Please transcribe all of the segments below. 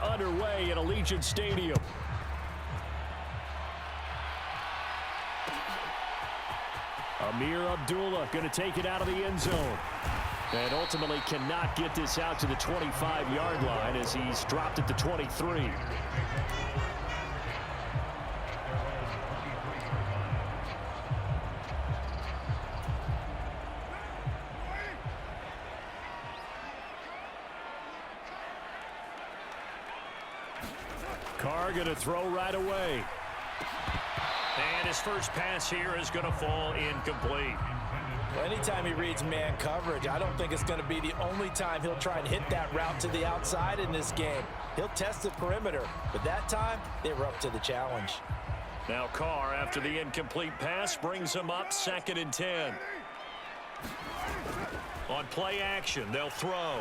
underway at Allegiant Stadium. Amir Abdullah going to take it out of the end zone. And ultimately cannot get this out to the 25-yard line as he's dropped at the 23. Carr going to throw right away. And his first pass here is going to fall incomplete. Well, anytime he reads man coverage, I don't think it's going to be the only time he'll try and hit that route to the outside in this game. He'll test the perimeter, but that time they were up to the challenge. Now Carr, after the incomplete pass, brings him up 2nd and 10. On play action, they'll throw.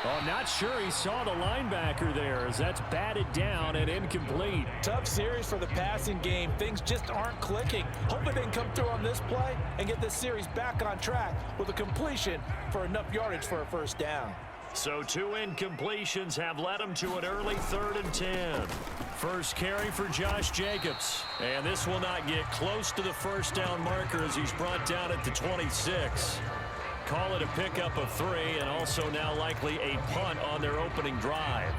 Oh, not sure he saw the linebacker there as that's batted down and incomplete. Tough series for the passing game. Things just aren't clicking. Hoping they can come through on this play and get this series back on track with a completion for enough yardage for a first down. So 2 incompletions have led him to an early 3rd and 10. First carry for Josh Jacobs. And this will not get close to the first down marker as he's brought down at the 26. Call it a pickup of 3 and also now likely a punt on their opening drive.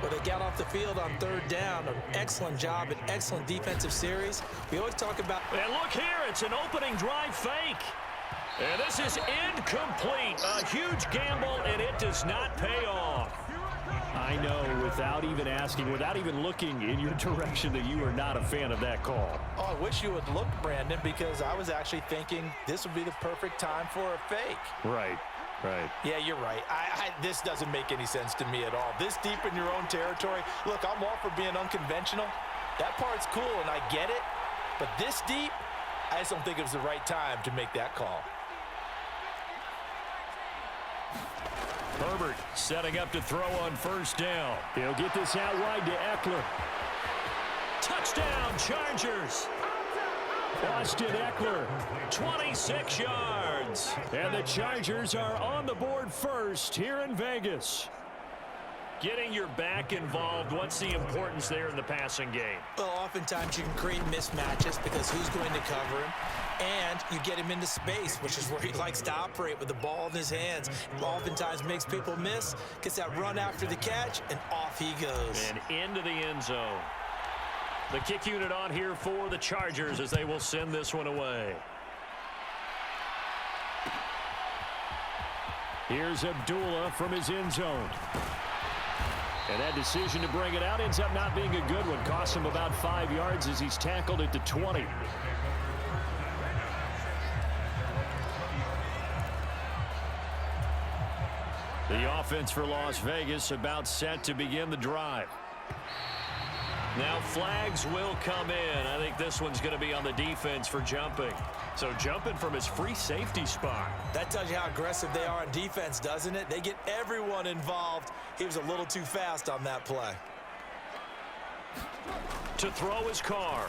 But they got off the field on 3rd down. An excellent job, an excellent defensive series. We always talk about... And look here, it's an opening drive fake. And this is incomplete. A huge gamble, and it does not pay off. I know, without even asking, without even looking in your direction, that you are not a fan of that call. Oh, I wish you would look, Brandon, because I was actually thinking this would be the perfect time for a fake. Right. Yeah, you're right. This doesn't make any sense to me at all. This deep in your own territory. Look, I'm all for being unconventional. That part's cool, and I get it. But this deep, I just don't think it was the right time to make that call. Herbert setting up to throw on 1st down. He'll get this out wide to Eckler. Touchdown, Chargers. Austin Eckler, 26 yards. And the Chargers are on the board first here in Vegas. Getting your back involved, what's the importance there in the passing game? Well, oftentimes you can create mismatches because who's going to cover him? And you get him into space, which is where he likes to operate with the ball in his hands. Oftentimes makes people miss, gets that run after the catch, and off he goes. And into the end zone. The kick unit on here for the Chargers as they will send this one away. Here's Abdullah from his end zone. And that decision to bring it out ends up not being a good one. Costs him about 5 yards as he's tackled at the 20. The offense for Las Vegas about set to begin the drive. Now flags will come in. I think this one's going to be on the defense for jumping. So jumping from his free safety spot. That tells you how aggressive they are on defense, doesn't it? They get everyone involved. He was a little too fast on that play. To throw his Carr.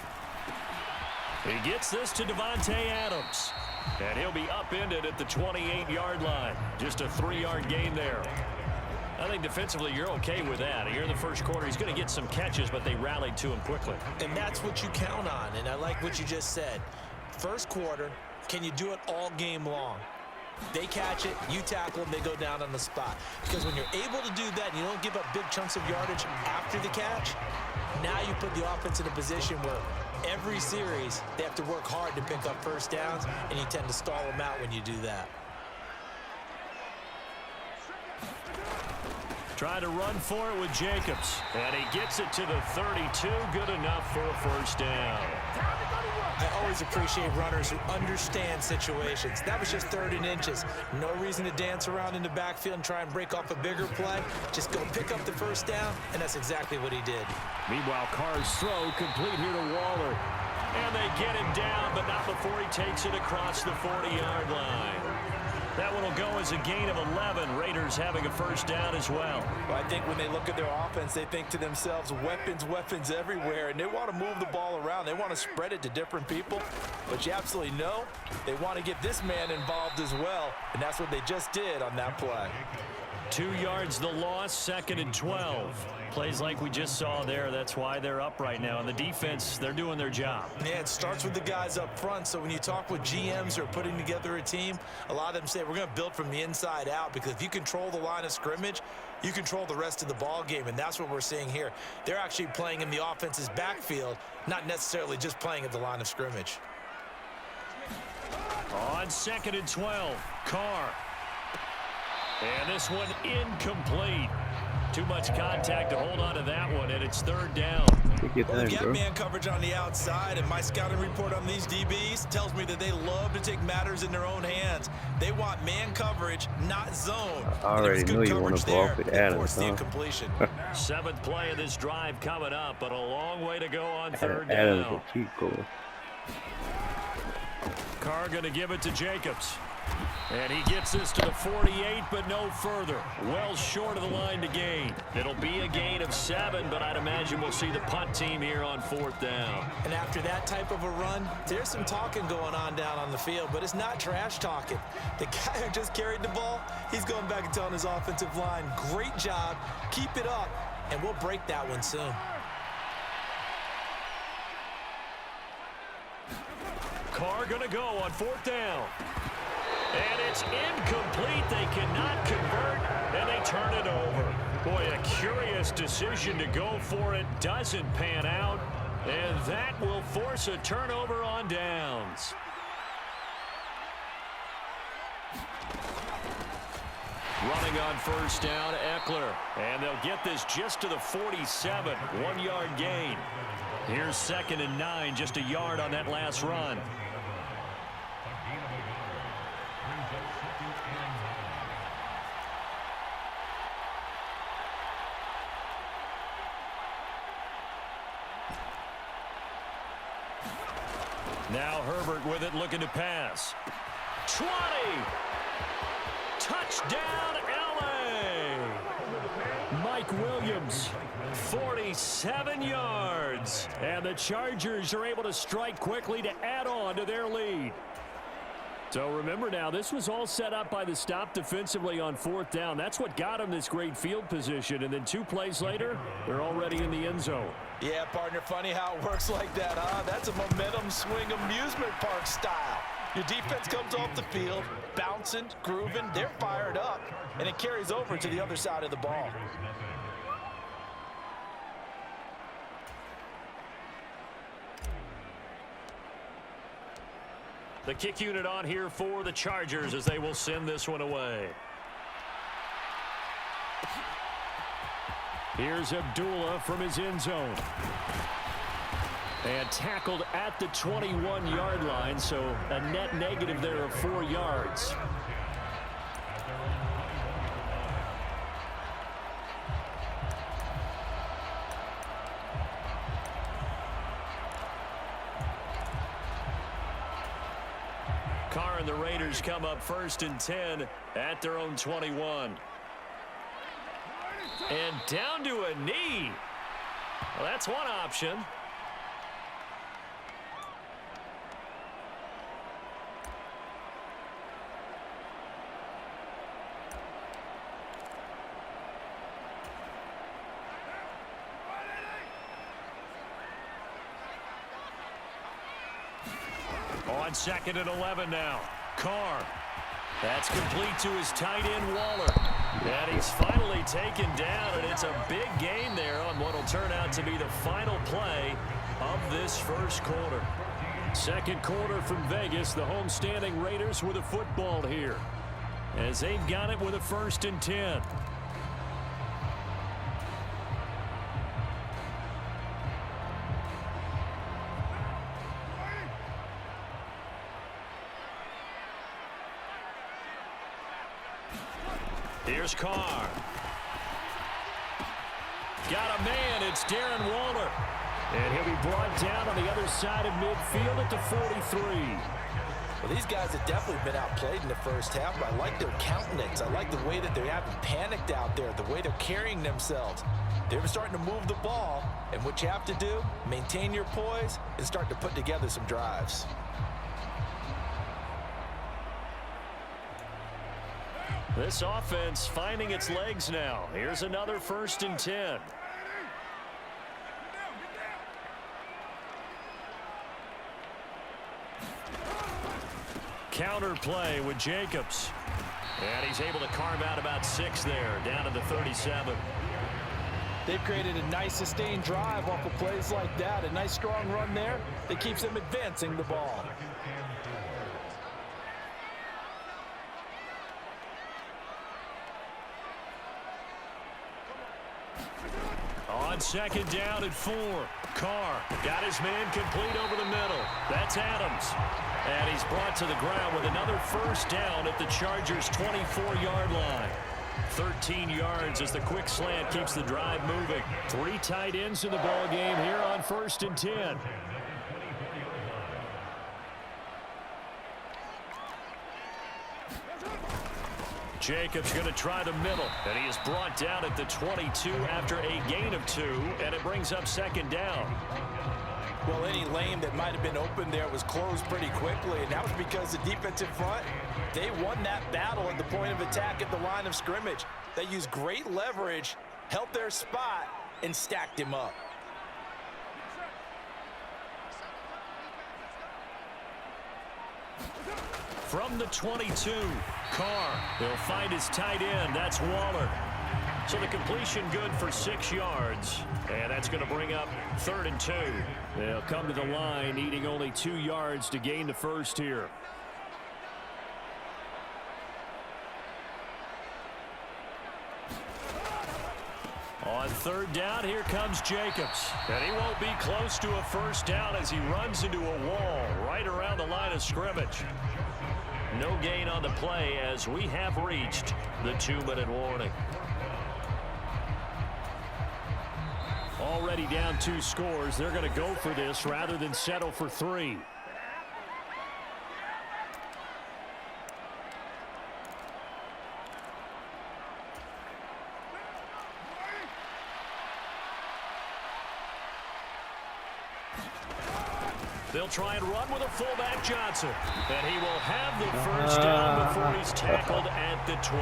He gets this to Devontae Adams. And he'll be upended at the 28-yard line. Just a 3-yard gain there. I think defensively you're okay with that. Here in the first quarter, he's going to get some catches, but they rallied to him quickly. And that's what you count on, and I like what you just said. First quarter, can you do it all game long? They catch it, you tackle them, they go down on the spot. Because when you're able to do that and you don't give up big chunks of yardage after the catch, now you put the offense in a position where every series they have to work hard to pick up first downs, and you tend to stall them out when you do that. Try to run for it with Jacobs. And he gets it to the 32. Good enough for a first down. I always appreciate runners who understand situations. That was just 3rd and inches. No reason to dance around in the backfield and try and break off a bigger play. Just go pick up the first down, and that's exactly what he did. Meanwhile, Carr's throw complete here to Waller. And they get him down, but not before he takes it across the 40-yard line. That one will go as a gain of 11. Raiders having a first down as well. Well, I think when they look at their offense, they think to themselves, weapons, weapons everywhere, and they want to move the ball around. They want to spread it to different people, but you absolutely know they want to get this man involved as well, and that's what they just did on that play. 2 yards the loss, 2nd and 12. Plays like we just saw there. That's why they're up right now. And the defense, they're doing their job. Yeah, it starts with the guys up front. So when you talk with GMs who are putting together a team, a lot of them say we're going to build from the inside out, because if you control the line of scrimmage, you control the rest of the ball game, and that's what we're seeing here. They're actually playing in the offense's backfield, not necessarily just playing at the line of scrimmage. On 2nd and 12, Carr. And this one incomplete. Too much contact to hold on to that one, and it's 3rd down. Well, they've got man coverage on the outside, and my scouting report on these DBs tells me that they love to take matters in their own hands. They want man coverage, not zone. I already knew you want to go off with Adams, the incompletion. 7th play of this drive coming up, but a long way to go on 3rd Adams down. will keep going. Carr going to give it to Jacobs. And he gets this to the 48, but no further. Well short of the line to gain. It'll be a gain of 7, but I'd imagine we'll see the punt team here on 4th down. And after that type of a run, there's some talking going on down on the field, but it's not trash talking. The guy who just carried the ball, he's going back and telling his offensive line, great job, keep it up, and we'll break that one soon. Carr going to go on 4th down. And it's incomplete. They cannot convert, and they turn it over. Boy, a curious decision to go for it. Doesn't pan out, and that will force a turnover on downs. Running on 1st down, Eckler. And they'll get this just to the 47. 1-yard gain. Here's 2nd and 9, just a yard on that last run. Now Herbert with it, looking to pass. 20! Touchdown, LA! Mike Williams, 47 yards. And the Chargers are able to strike quickly to add on to their lead. So remember now, this was all set up by the stop defensively on 4th down. That's what got them this great field position. And then 2 plays later, they're already in the end zone. Yeah, partner, funny how it works like that, huh? That's a momentum swing amusement park style. Your defense comes off the field, bouncing, grooving, they're fired up, and it carries over to the other side of the ball. The kick unit on here for the Chargers as they will send this one away. Here's Abdullah from his end zone. And tackled at the 21-yard line, so a net negative there of 4 yards. Carr and the Raiders come up 1st and 10 at their own 21. And down to a knee. Well, that's one option. On 2nd and 11 now. Carr. That's complete to his tight end, Waller. And he's finally taken down, and it's a big gain there on what will turn out to be the final play of this first quarter. Second quarter from Vegas, the homestanding Raiders with a football here, as they've got it with a 1st and 10. Here's Carr. Got a man. It's Darren Waller. And he'll be brought down on the other side of midfield at the 43. Well, these guys have definitely been outplayed in the first half, but I like their countenance. I like the way that they haven't panicked out there, the way they're carrying themselves. They're starting to move the ball, and what you have to do, maintain your poise and start to put together some drives. This offense finding its legs now. Here's another 1st and 10. Counter play with Jacobs. And he's able to carve out about 6 there, down to the 37. They've created a nice sustained drive off of plays like that. A nice strong run there that keeps them advancing the ball. On 2nd down at 4. Carr got his man complete over the middle. That's Adams. And he's brought to the ground with another 1st down at the Chargers' 24-yard line. 13 yards as the quick slant keeps the drive moving. 3 tight ends in the ball game here on 1st and 10. Jacobs going to try the middle, and he is brought down at the 22 after a gain of 2, and it brings up 2nd down. Well, any lane that might have been open there was closed pretty quickly, and that was because the defensive front, they won that battle at the point of attack at the line of scrimmage. They used great leverage, held their spot, and stacked him up. From the 22, Carr. He'll find his tight end. That's Waller. So the completion good for 6 yards. And that's going to bring up 3rd and 2. They'll come to the line, needing only 2 yards to gain the 1st here. On 3rd down, here comes Jacobs. And he won't be close to a 1st down as he runs into a wall right around the line of scrimmage. No gain on the play as we have reached the 2-minute warning. Already down 2 scores. They're going to go for this rather than settle for 3. They'll try and run with a fullback, Johnson. And he will have the 1st down before he's tackled at the 12.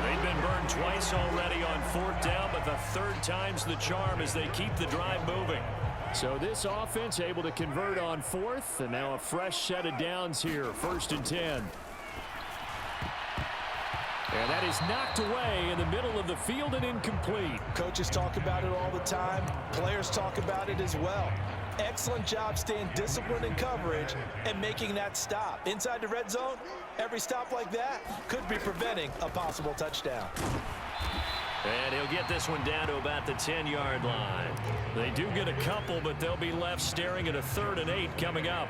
They've been burned twice already on 4th down, but the 3rd time's the charm as they keep the drive moving. So this offense able to convert on 4th, and now a fresh set of downs here, 1st and 10. And that is knocked away in the middle of the field and incomplete. Coaches talk about it all the time. Players talk about it as well. Excellent job staying disciplined in coverage and making that stop. Inside the red zone, every stop like that could be preventing a possible touchdown. And he'll get this one down to about the 10-yard line. They do get a couple, but they'll be left staring at a 3rd and 8 coming up.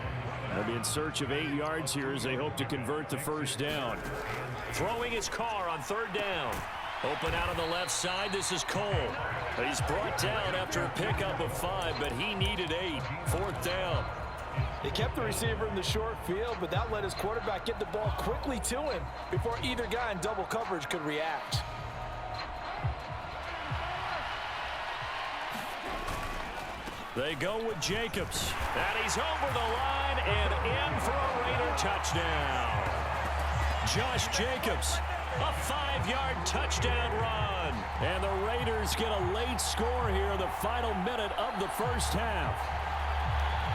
They'll be in search of 8 yards here as they hope to convert the 1st down. Throwing his Carr on 3rd down. Open out on the left side, this is Cole. He's brought down after a pickup of 5, but he needed 8. 4th down. They kept the receiver in the short field, but that let his quarterback get the ball quickly to him before either guy in double coverage could react. They go with Jacobs. And he's over the line and in for a Raider touchdown. Josh Jacobs, a 5-yard touchdown run. And the Raiders get a late score here in the final minute of the 1st half.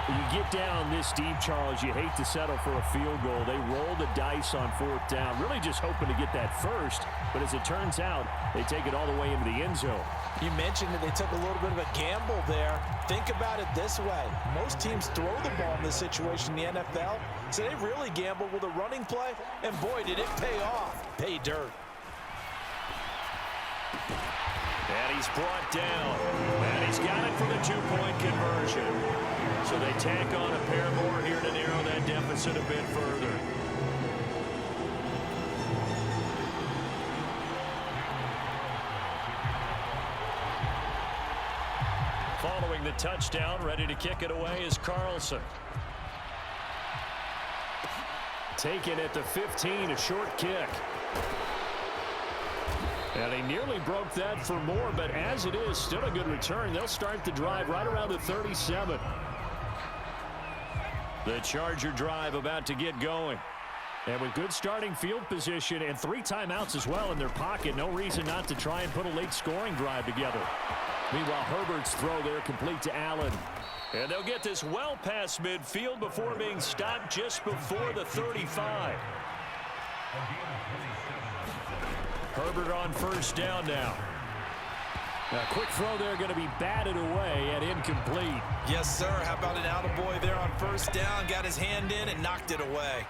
You get down this deep, Charles, you hate to settle for a field goal. They roll the dice on 4th down, really just hoping to get that 1st. But as it turns out, they take it all the way into the end zone. You mentioned that they took a little bit of a gamble there. Think about it this way. Most teams throw the ball in this situation in the NFL, so they really gamble with a running play, and boy, did it pay off. Pay dirt. And he's brought down. And he's got it for the 2-point conversion. So they tack on a pair more here to narrow that deficit a bit further. Following the touchdown, ready to kick it away is Carlson. Taken at the 15, a short kick. And he nearly broke that for more, but as it is, still a good return. They'll start the drive right around the 37. The Charger drive about to get going. And with good starting field position and 3 timeouts as well in their pocket, no reason not to try and put a late scoring drive together. Meanwhile, Herbert's throw there complete to Allen. And they'll get this well past midfield before being stopped just before the 35. Herbert on first down now. A quick throw there going to be batted away and incomplete. Yes, sir. How about an attaboy there on first down? Got his hand in and knocked it away.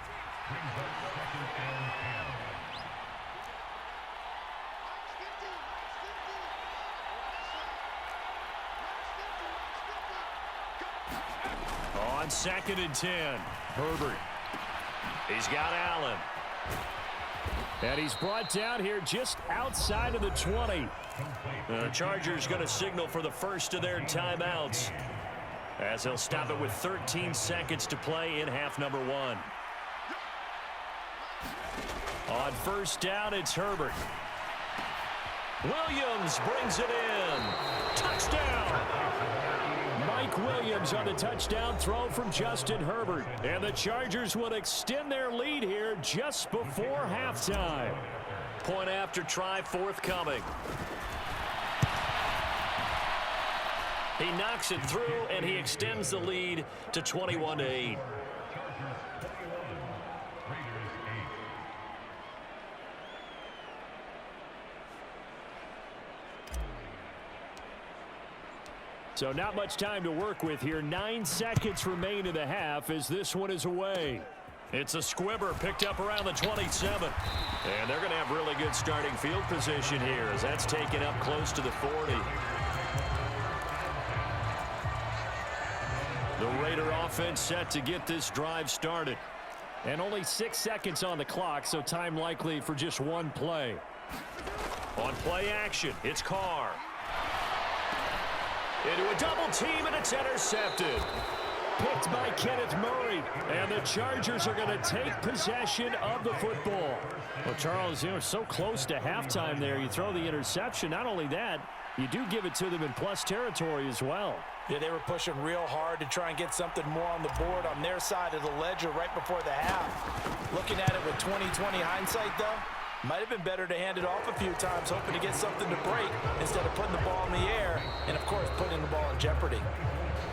On 2nd and 10, Herbert. He's got Allen. And he's brought down here just outside of the 20. The Chargers going to signal for the first of their timeouts as they'll stop it with 13 seconds to play in half number 1. On first down, it's Herbert. Williams brings it in. Touchdown! Mike Williams on the touchdown throw from Justin Herbert. And the Chargers will extend their lead here just before halftime. Point after try forthcoming. He knocks it through, and he extends the lead to 21-8. So not much time to work with here. 9 seconds remain in the half as this one is away. It's a squibber picked up around the 27. And they're going to have really good starting field position here as that's taken up close to the 40. The Raider offense set to get this drive started. And only 6 seconds on the clock, so time likely for just one play. On play action, it's Carr. Into a double team, and it's intercepted. Picked by Kenneth Murray. And the Chargers are going to take possession of the football. Well, Charles, you know, so close to halftime there. You throw the interception. Not only that, you do give it to them in plus territory as well. Yeah, they were pushing real hard to try and get something more on the board on their side of the ledger right before the half. Looking at it with 20/20 hindsight, though, might have been better to hand it off a few times, hoping to get something to break instead of putting the ball in the air and, of course, putting the ball in jeopardy.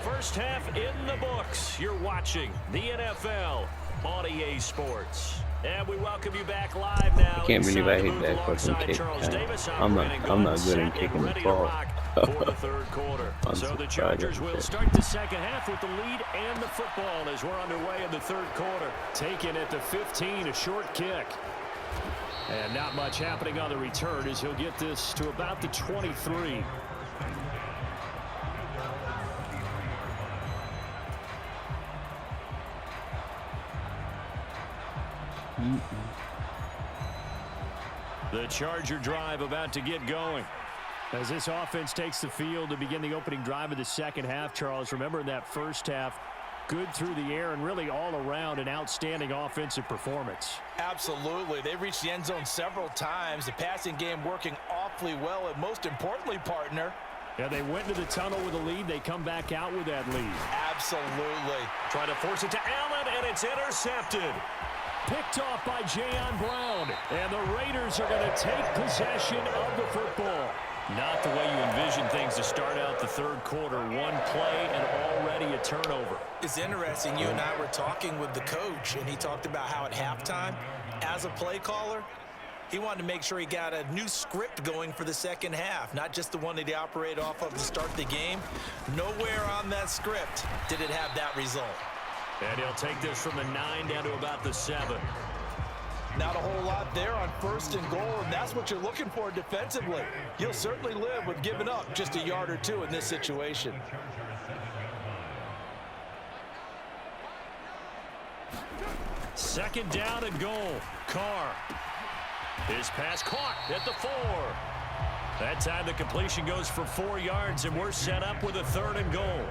First half in the books. You're watching the NFL on EA Sports. And we welcome you back live now. I can't believe I hit that fucking kick. I'm not good at kicking the ball. For the third quarter. So the Chargers will start the second half with the lead and the football as we're underway in the third quarter. Taken at the 15, a short kick. And not much happening on the return as he'll get this to about the 23. The Charger drive about to get going. As this offense takes the field to begin the opening drive of the second half, Charles, remember in that first half, good through the air and really all around an outstanding offensive performance. Absolutely. They reached the end zone several times. The passing game working awfully well, and most importantly, partner, yeah, they went into the tunnel with a lead. They come back out with that lead. Absolutely. Trying to force it to Allen, and it's intercepted. Picked off by Jayon Brown. And the Raiders are going to take possession of the football. Not the way you envision things to start out the third quarter. One play and already a turnover. It's interesting. You and I were talking with the coach, and he talked about how at halftime, as a play caller, he wanted to make sure he got a new script going for the second half, not just the one that he operated off of to start the game. Nowhere on that script did it have that result. And he'll take this from the 9 down to about the 7. Not a whole lot there on first and goal, and that's what you're looking for defensively. You'll certainly live with giving up just a yard or two in this situation. Second down and goal. Carr. His pass caught at the 4. That time the completion goes for 4 yards, and we're set up with a third and goal.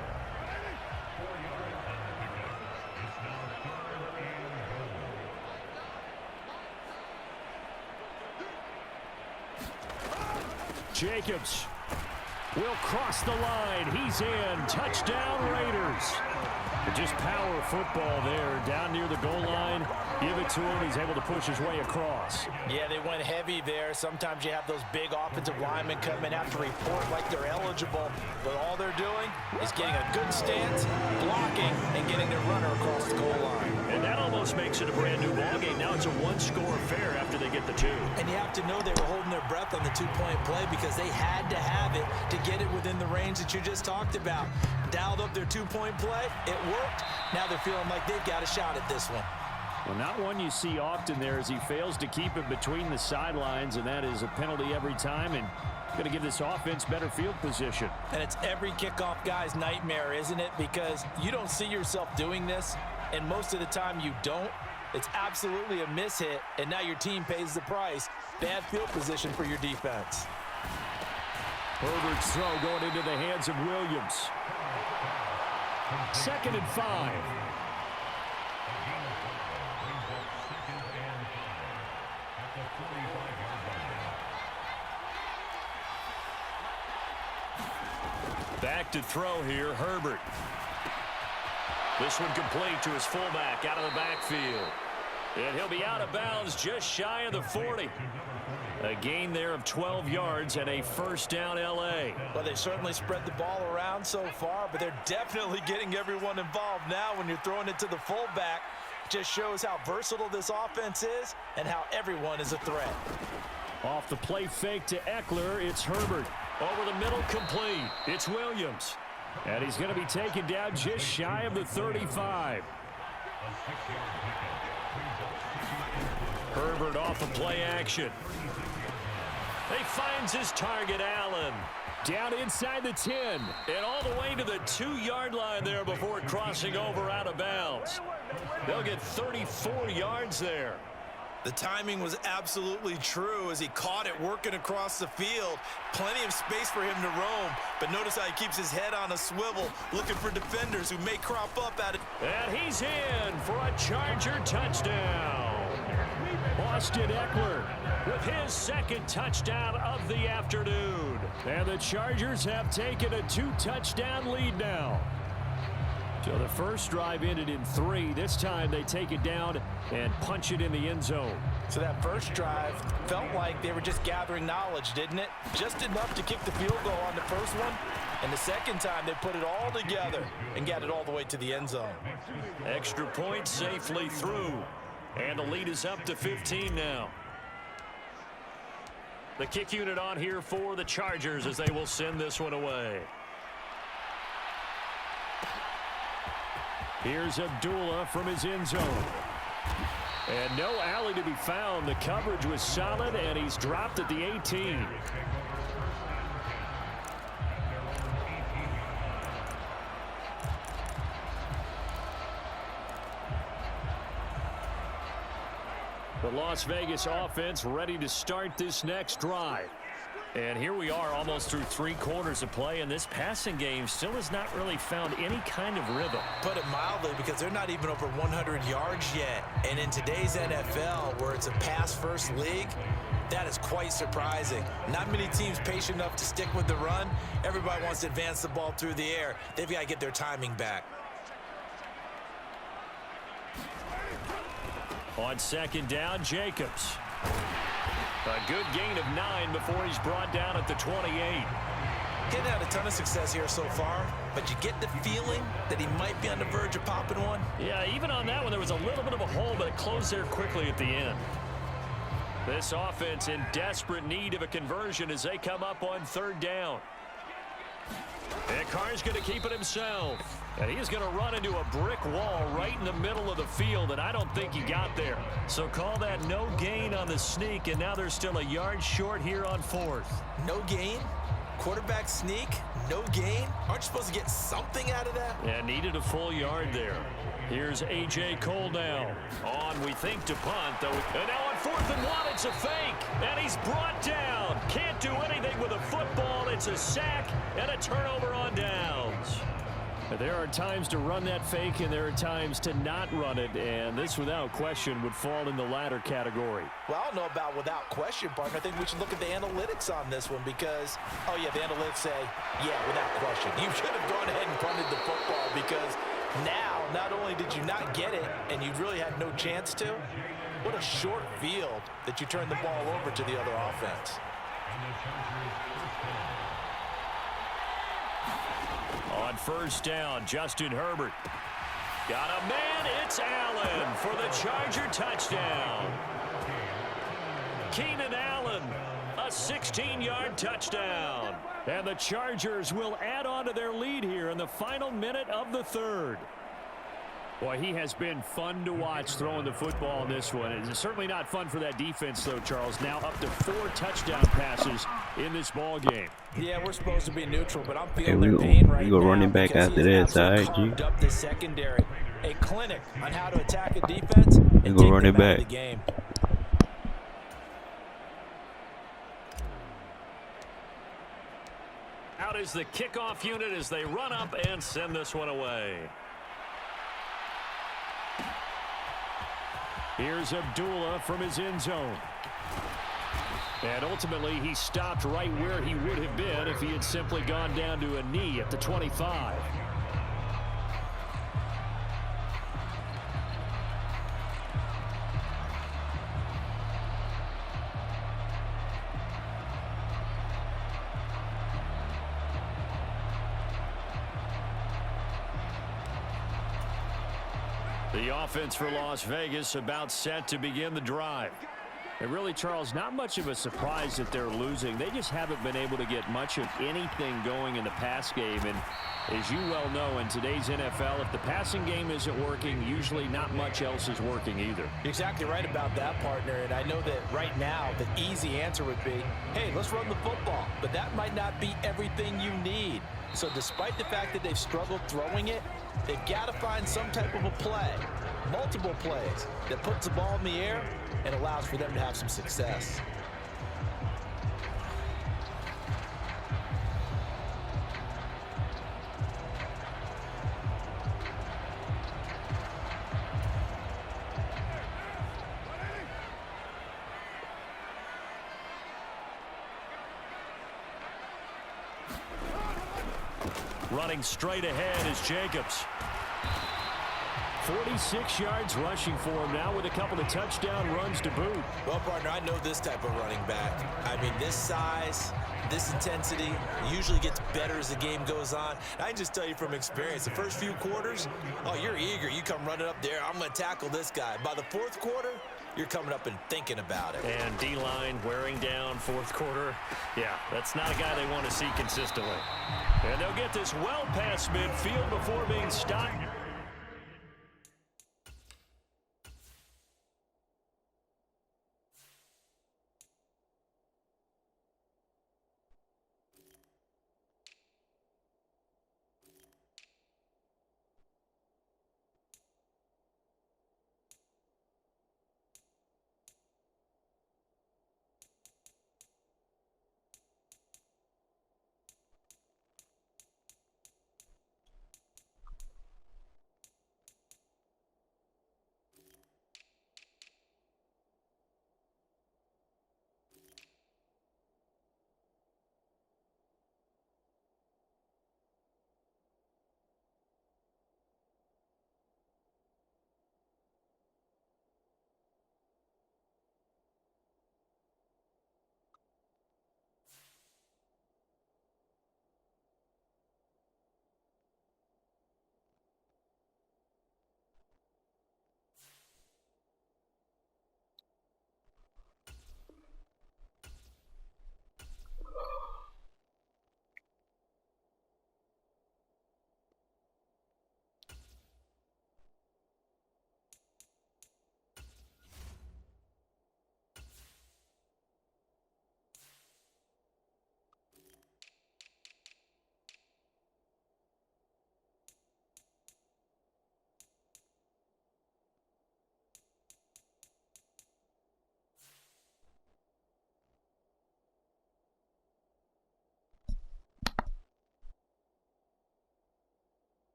Jacobs will cross the line. He's in. Touchdown, Raiders. Just power football there, down near the goal line. Give it to him. He's able to push his way across. Yeah, they went heavy there. Sometimes you have those big offensive linemen come in, have to report like they're eligible, but all they're doing is getting a good stance, blocking, and getting their runner across the goal line. And that almost makes it a brand-new ballgame. Now it's a one-score affair after they get the two. And you have to know they were holding their breath on the two-point play because they had to have it to get it within the range that you just talked about. Dialed up their two-point play. It worked. Now they're feeling like they've got a shot at this one. Well, not one you see often there as he fails to keep it between the sidelines, and that is a penalty every time, and going to give this offense better field position. And it's every kickoff guy's nightmare, isn't it? Because you don't see yourself doing this, and most of the time you don't. It's absolutely a mishit, and now your team pays the price. Bad field position for your defense. Herbert's throw going into the hands of Williams. 2nd and 5. Back to throw here, Herbert. This one complete to his fullback out of the backfield. And he'll be out of bounds just shy of the 40. A gain there of 12 yards and a first down L.A. Well, they certainly spread the ball around so far, but they're definitely getting everyone involved now when you're throwing it to the fullback. Just shows how versatile this offense is and how everyone is a threat. Off the play fake to Eckler, it's Herbert. Over the middle, complete. It's Williams. And he's going to be taken down just shy of the 35. Herbert off the play action. He finds his target, Allen. Down inside the 10. And all the way to the 2-yard line there before crossing over out of bounds. They'll get 34 yards there. The timing was absolutely true as he caught it working across the field. Plenty of space for him to roam, but notice how he keeps his head on a swivel, looking for defenders who may crop up at it. And he's in for a Charger touchdown. Austin Eckler with his 2nd touchdown of the afternoon. And the Chargers have taken a 2-touchdown lead now. So the first drive ended in 3. This time they take it down and punch it in the end zone. So that first drive felt like they were just gathering knowledge, didn't it? Just enough to kick the field goal on the first one. And the second time they put it all together and got it all the way to the end zone. Extra point safely through. And the lead is up to 15 now. The kick unit on here for the Chargers as they will send this one away. Here's Abdullah from his end zone. And no alley to be found. The coverage was solid, and he's dropped at the 18. The Las Vegas offense ready to start this next drive. And here we are almost through 3 quarters of play, and this passing game still has not really found any kind of rhythm. Put it mildly, because they're not even over 100 yards yet. And in today's NFL, where it's a pass-first league, that is quite surprising. Not many teams patient enough to stick with the run. Everybody wants to advance the ball through the air. They've got to get their timing back. On 2nd down, Jacobs. A good gain of 9 before he's brought down at the 28. Getting had a ton of success here so far, but you get the feeling that he might be on the verge of popping one. Yeah, even on that one, there was a little bit of a hole, but it closed there quickly at the end. This offense in desperate need of a conversion as they come up on 3rd down. And Carr's going to keep it himself. And he's going to run into a brick wall right in the middle of the field, and I don't think he got there. So call that no gain on the sneak, and now they're still a yard short here on 4th. No gain? Quarterback sneak? No gain? Aren't you supposed to get something out of that? Yeah, needed a full yard there. Here's A.J. Cole now. On, we think, to punt, though. And now on 4th and 1, it's a fake. And he's brought down. Can't do anything with a football. It's a sack and a turnover on downs. There are times to run that fake, and there are times to not run it, and this, without question, would fall in the latter category. Well, I don't know about without question, partner. I think we should look at the analytics on this one because, oh, yeah, the analytics say, yeah, without question. You should have gone ahead and punted the football because Now, not only did you not get it, and you really had no chance to, what a short field that you turned the ball over to the other offense. On first down, Justin Herbert. Got a man, it's Allen for the Charger touchdown. Keenan Allen, a 16-yard touchdown. And the Chargers will add on to their lead here in the final minute of the third. Boy, he has been fun to watch throwing the football in this one. It's certainly not fun for that defense, though, Charles. Now up to 4 touchdown passes in this ball game. Yeah, we're supposed to be neutral, but I'm feeling their pain right now. You go running back after this, all right, G? Up the secondary. A clinic on how to attack a defense and go take running them out of back. the game. Out is the kickoff unit as they run up and send this one away. Here's Abdullah from his end zone. And ultimately, he stopped right where he would have been if he had simply gone down to a knee at the 25. The offense for Las Vegas about set to begin the drive. And really, Charles, not much of a surprise that they're losing. They just haven't been able to get much of anything going in the pass game. And as you well know, in today's NFL, if the passing game isn't working, usually not much else is working either. You're exactly right about that, partner. And I know that right now the easy answer would be, hey, let's run the football. But that might not be everything you need. So despite the fact that they've struggled throwing it, they've got to find some type of a play, multiple plays, that puts the ball in the air and allows for them to have some success. Running straight ahead is Jacobs. 46 yards rushing for him now with a couple of touchdown runs to boot. Well, partner, I know this type of running back. I mean, this size, this intensity usually gets better as the game goes on. I can just tell you from experience, the first few quarters, oh, you're eager. You come running up there, I'm going to tackle this guy. By the fourth quarter, you're coming up and thinking about it. And D-line wearing down fourth quarter. Yeah, that's not a guy they want to see consistently. And they'll get this well past midfield before being stopped